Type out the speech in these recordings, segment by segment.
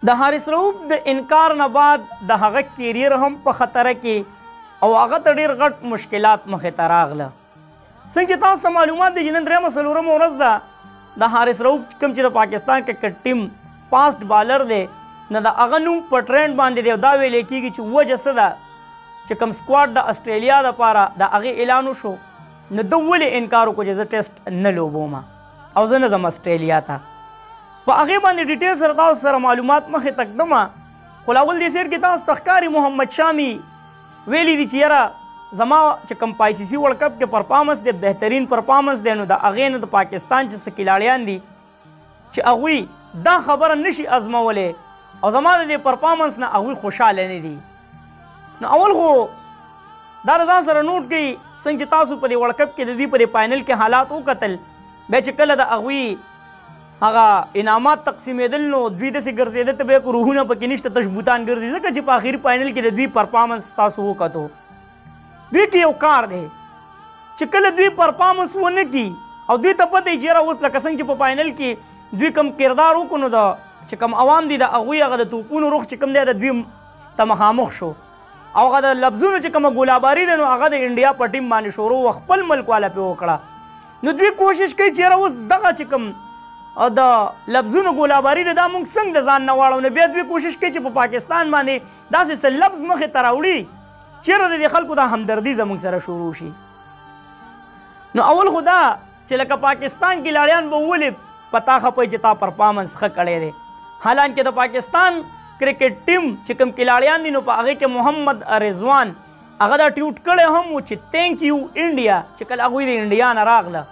د حارث رؤف د انکار نه بعد د هغه کیریر هم په خطره کې او هغه ته ډېر غټ مشکلات مخې ته راغله. څنګه چې تاسو ته معلومات دی چې نن درېیمه څلورمه ورځ ده د حارث رؤف کوم چې د پاکستان کرکټ ټیم فاسټ بالر دی نه د هغه نوم په ټرینډ باندې دی او دا ویلی کېږي چې وجه څه ده چې کوم سکواډ د اسټرالیا دپاره د هغې اعلان وشو نو ده ولې انکار وکړو چې زه ټیسټ نه لوبوم او زه نه ځم اسټرالیا ته. په هغې باندې ډیټیل سره تاسو سره معلومات مخې تکدمه خو لاول دې سیر کې تاسو ته ښکاري محمد شامي ویلی دي چې یاره زما چې کوم په ICC ورلډ کپ کې پرفارمنس دی بهترین پرفارمنس دی نو د هغې نه د پاکستان چې څه کلاړیان دي چې هغوی دا خبره نشي ازمولی او زما د دې پرفارمنس نه هغوی خوشحاله نه دي. نو اول خو دا د ځان سره نوټ کړئ څنګه چې تاسو په دې ورلډ کپ کې د دوی په دې فاینل کې حالات وکتل بیا چې کله د هغوی هغه انعامات تقسیمېدل نو دوی داسې ګرځېده ته به روحونه پکې نشته تش بوتان ګرځي ځکه چې په آخري فاینل کې د دوی پرفارمنس تاسو وکتو. دوی کې یو کار دی چې کله دوی پرفارمنس ونه کړي او دوی ته پته یي چې یاره اوس لکه څنګه چې په فاینل کې دوی کوم کردار وکړو نو د چې کوم عوام دي د هغوی هغه د توپونو رخ چې کوم دی د دوی ته مخامخ شو او هغه د لفظونو چې کومه ګولاباري ده نو هغه د انډیا په ټیم باندې شروع و خپل ملک والا پې وکړه. نو دوی کوشش کوي چې یاره اوس دغه چې کوم د لفظونو ګولاباري ده دا موږ څنګه د ځان نه واړو نو بیا دوی کوشش کوي چې په پاکستان باندې داسې څه لفظ مخې ته راوړي چیرې د دې خلکو دا همدردي زموږ سره شروع شي. نو اول خو دا چې لکه پاکستان کې لاړیان به ولې په تا خپوي چې تا پرفارمنس ښه کړی دی حالانکه د پاکستان کرکټ ټیم چې کوم کلاړیان دي نو په هغې کې محمد رضوان هغه دا ټویټ کړی هم و چې تھینک یو انډیا چې کله هغوی د انډیا نه راغله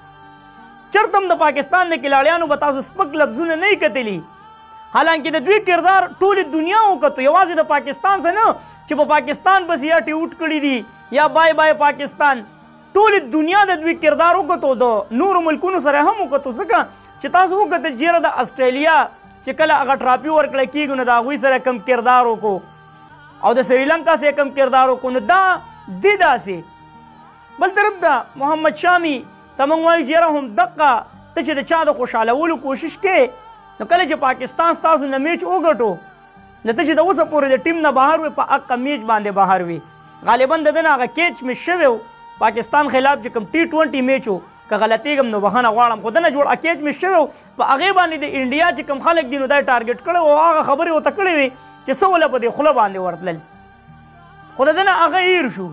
چېرته هم د پاکستان د کلاړیانو به تاسو سپک لفظونه نه یې کتلي حالانکه د دوی کردار ټولې دنیا وکتو یوازې د پاکستان څه نه چې په پاکستان بس یا ټویټ کړي دي یا بای بای پاکستان ټولې دنیا د دوی کردار وکتو د نورو ملکونو سره هم وکتو ځکه چې تاسو وکتل چېرې د اسټرالیا چې کله هغه ټراپي ورکړی کېږي نو د هغوی سره کم کردار وکړو او د سریلنکا سره کم کردار وکړو نو دا دی داسې بل طرف ته محمد شامي ته موږ وایو چې یاره هم دقه ته چې د چا د خوشحالولو کوشش کې نو کله چې پاکستان ستاسو نه میچ وګټو نو ته چې د اوسه پورې د ټیم نه بهر وې په حقه میچ باندې بهر وې غالبا د ده نه هغه کیچ مس شوی و پاکستان خلاف چې کوم T20 میچ و که غلطېږم نو بخښنه غواړم خو ده نه جوړ کیچ مس شوی و په هغې باندې د انډیا چې کوم خلک دي نو دا یې ټارګېټ کړی و او هغه خبرې ورته کړې وې چې څه وله په دې خوله باندې ورتلل خو د ده نه هغه هیر شو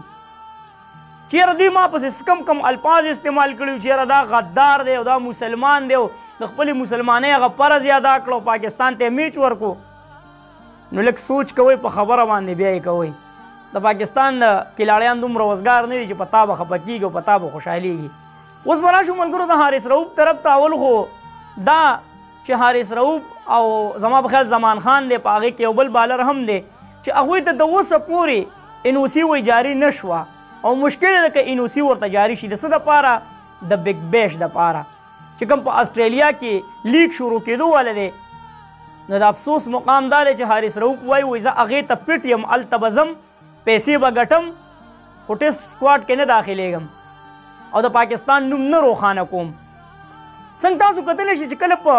چې یاره دوی ما پسې کم الفاظ استعمال کړي چې یاره دا غدار دی او دا مسلمان دی او د خپلې مسلمانۍ هغه فرض یې ادا کړو پاکستان ته میچ ورکو نو لږ سوچ کوئ په خبره باندې بیا یې کوئ د پاکستان د کلاړیان دومره وزګار نه دي چې په تا به خفه کېږي او په تا به خوشحالېږي. اوس به راشو ملګرو د حارث رؤف طرف ته اول خو دا چې حارث رؤف او زما په خیال زمان خان دی په هغې کې یو بل بالر هم دی چې هغوی ته د اوسه پورې NOC وی جاري نه شوه او مشکل ده که NOC ورته جاري شي د څه دپاره د بګ بیش دپاره چې کوم په اسټرالیا کې لیګ شروع کېدو والا دی نو د افسوس مقام دا دی چې حارث رؤف وایي زه هغې ته پټ یم هلته به ځم پیسې به ګټم خو ټیسټ سکواډ کې نه داخلېږم او د پاکستان نوم نه روښانه کوم. څنګه تاسو کتلی شئ چې کله په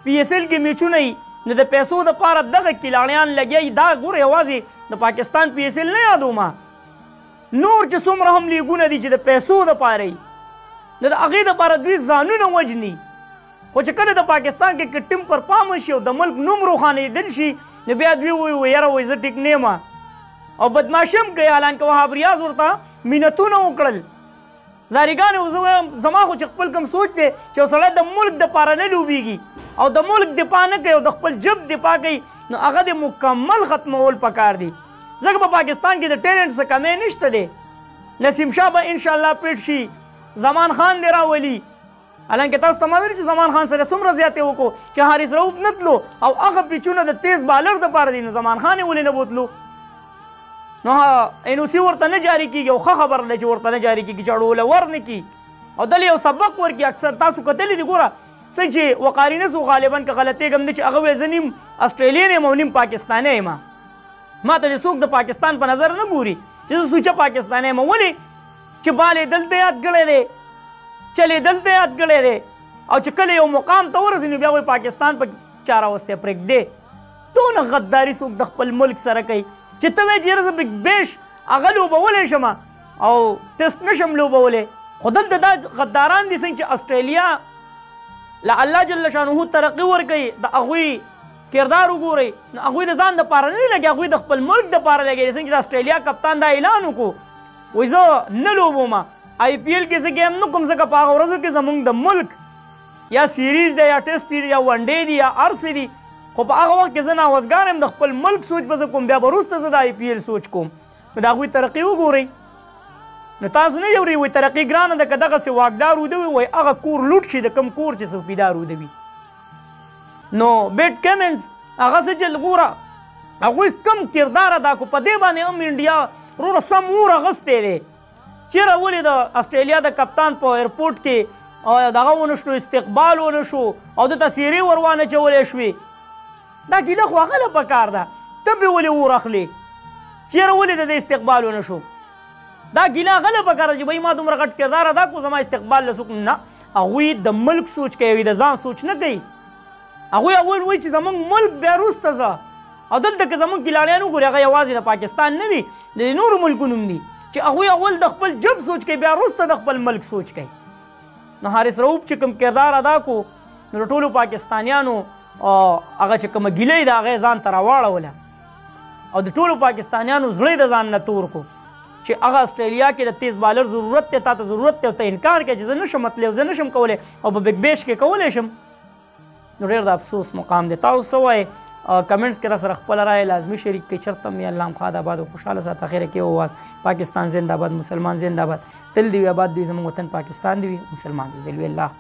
PSL کې میچونه وي نو د پیسو دپاره دغه کلاړیان لګیا دا ګوره یوازې د پاکستان PSL نه یادوم نور چې څومره هم لیګونه دي چې د پیسو دپاره وي نو د هغې دپاره دوی ځانونه وجني خو چې کله د پاکستان کې ټیم پرفارمنس شي او د ملک نوم روښانېدل شي نو بیا دوی وایي یاره وایي زه ټیک نه یم او بدماشي هم کوي حالانکه وهاب ریاض ورته منتونه وکړل زاریګانې زه وایم زما خو چې خپل کوم سوچ دی چې یو سړی د ملک دپاره نه لوبېږي او د ملک دفاع نه کوي او د خپل جب دفاع کوي نو هغه د مکمل ختمول پکار دی ځکه په پاکستان کې د ټیلنټ څه کمی نشته دی نسیم شاه به انشاءالله پیټ شي زمان خان دی راولي حالانکه تاسو ته ما ویلي چې زمان خان سره څومره زیاتې وکړو چې حارث رؤف نه تلو او هغه پیچونه د تیز بالر دپاره دي نو زمان خان یې ولې نه بوتلو نو NOC ورته نه جاري کېږي او ښه خبره ده چې ورته نه جاري کېږي چې اړوله ور نه کړي او دلې یو سبق ورکړي اکثر تاسو کتلي دي ګوره څنګه چې وقاري نه سو غالبا که غلطېږم نه چې هغه ویل زه نیم اسټریلیین یم او نیم پاکستانی یم ما ته چې څوک د پاکستان په نظر نه ګوري چې زه سوچه پاکستانی یم ولې چې بالې دلته یاد کړی دی چلې دلته یاد کړی دی او چې کله یو مقام ته ورسي نو بیا وایي پاکستان په چاره وستی پرېږدې دونه غداري څوک د خپل ملک سره کوي چې ته وایې چېرې زه بګ بیش هغه لوبولی شم او ټسټ نشم لوبولی خو دلته دا غداران دي څنګه چې اسټرالیا له الله جل شانه ترقي ورکوي د هغوی کردار وګورئ نو هغوی د ځان دپاره نه دي لګي هغوی د خپل ملک دپاره لګي څنګه چې د اسټرالیا کپتان دا اعلان وکړو وایي زه نه لوبوم آی پی ایل کې زه ګیم نه کوم ځکه په هغه ورځو کې زموږ د ملک یا سیریز دی یا ټیسټ سیریز یا ون ډے دی یا هر څه دي خو په هغه وخت کې زه ناوزګار یم د خپل ملک سوچ به زه کوم بیا به وروسته زه د آی پی ایل سوچ کوم نو د هغوی ترقي وګورئ نو تاسو نه اورئ وایي ترقي ګرانه ده که دغسې واکدار ودوي وایي هغه کور لوټ شي د کوم کور چې څوکیدار ودوي نو بیټ کمنس هغه څه چې ګوره هغوی کم کردار ادا کړو په دې باندې هم انډیا وروره سم اور اغوستی دی چیرې ولې د اسټرالیا د کپتان په ایرپورټ کې دغه ونه شو استقبال ونه شو او دته سیرې ور وانه چولی شوې دا ګیله خو هغه له پکار ده ته پرې ولې اور اخلې چیرې ولې د دې استقبال ونه شو دا ګیله هغه له پکار ده چې بهی ما دومره غټ کردار ادا کړو زما استقبال له څوک نه هغوی د ملک سوچ کوي د ځان سوچ نه کوي هغوی اول وایي چې زموږ ملک بیا وروسته ځه او دلته که زموږ ګیلاړیان وګوري هغه یوازې د پاکستان نه دي د نورو ملکونو هم دي چې هغوی اول د خپل جب سوچ کوي بیا وروسته د خپل ملک سوچ کوي نو حارث رؤوف چې کوم کردار ادا کو نو د ټولو پاکستانیانو هغه چې کومه ګیلې ده هغه یې ځان ته راواړوله او د ټولو پاکستانیانو زړه د ځان نه تور کو چې هغه اسټرالیا کې د تیز بالر ضرورت دی تا ته ضرورت دی او ته انکار کوې چې زه نشم تللی او زه نشم کولی او په بګ بیش کې کولی شم نو ډېر د افسوس مقام دی تاسو څه وایئ کمنټس کې را سره خپل رایې لازمي شریک کړئ چېرته م الله م ښاد آباد او خوشحاله ساته اخره کې وواز پاکستان زنده باد مسلمان زنده باد تل دې وي آباد دوی زموږ وطن پاکستان دی وي مسلمان دی ویل الله